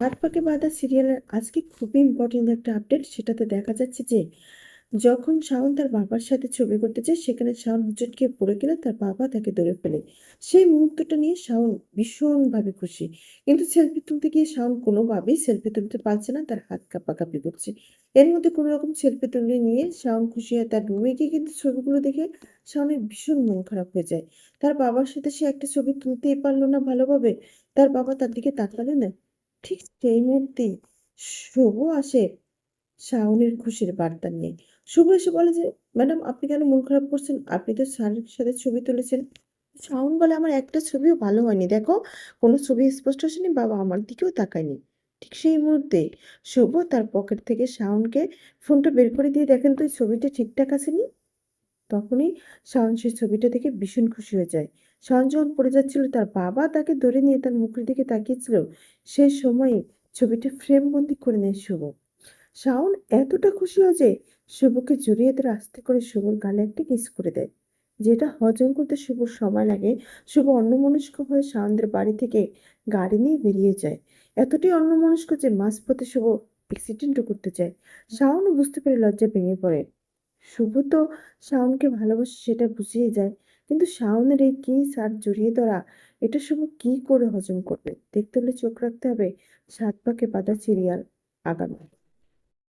হাত পাকে বাঁধা সিরিয়ালের আজকে খুবই ইম্পর্টেন্ট একটা আপডেট। সেটাতে দেখা যাচ্ছে যে যখন শাওন তার বাবার সাথে ছবি করতে যায়, সেখানে শাওন হোঁচট খেয়ে পড়ে গেলে তার বাবা তাকে ধরে ফেলে। সেই মুহূর্তটা নিয়ে শাওন ভীষণভাবে খুশি, কিন্তু সেলফি তুলতে গিয়ে শাওন কোনোভাবেই সেলফি তুলতে পারছে না, তার হাত কাঁপাকাঁপি করছে। এর মধ্যে কোনো রকম সেলফি তুলে নিয়ে শাওন খুশি হয় তার রুমে গিয়ে, কিন্তু ছবিগুলো দেখে শাওনের ভীষণ মন খারাপ হয়ে যায়। তার বাবার সাথে সে একটা ছবি তুলতেই পারলো না ভালোভাবে, তার বাবা তার দিকে তাকালো না। ঠিক সেই মুহূর্তেই শুভ আসে শাওনের খুশির বার্তা নিয়ে। শুভ এসে বলে যে, ম্যাডাম আপনি কেন মন খারাপ করছেন? আপনি তো স্যারের সাথে ছবি তুলেছেন। শাওন বলে, আমার একটা ছবিও ভালো হয়নি। দেখো, কোনো ছবি স্পষ্ট আসেনি, বাবা আমার দিকেও তাকায়নি। ঠিক সেই মুহূর্তে শুভ তার পকেট থেকে শাওনকে ফোনটা বের করে দিয়ে দেখেন তো এই ছবিটা ঠিকঠাক আসেনি। তখনই শাওন সেই ছবিটা দেখে ভীষণ খুশি হয়ে যায়। শাওন যখন পড়ে যাচ্ছিল, তার বাবা তাকে ধরে নিয়ে তার মুখের দিকে তাকিয়েছিল। সেই সময়ই ছবিটা ফ্রেম বন্দি করে নেয় শুভ। শাওন এতটা খুশি হয় যে শুভকে জড়িয়ে ধরে আস্তে করে শুভর গালে একটা কিস করে দেয়। যেটা হজম করতে শুভর সময় লাগে। শুভ অন্যমনস্ক হয়ে শাওনদের বাড়ি থেকে গাড়ি নিয়ে বেরিয়ে যায়। এতটাই অন্যমনস্ক যে মাঝপথে শুভ অ্যাক্সিডেন্টও করতে চায়। শাওনও বুঝতে পেরে লজ্জায় ভেঙে পড়ে। শুভ তো শাওনকে ভালোবাসে সেটা বুঝিয়ে যায়, কিন্তু শাওনের এই কিস আর জড়িয়ে ধরা, এটা শুভ কি করে হজম করবে? দেখতে হলে চোখ রাখতে হবে সাত পাকে বাঁধা সিরিয়াল আগামী।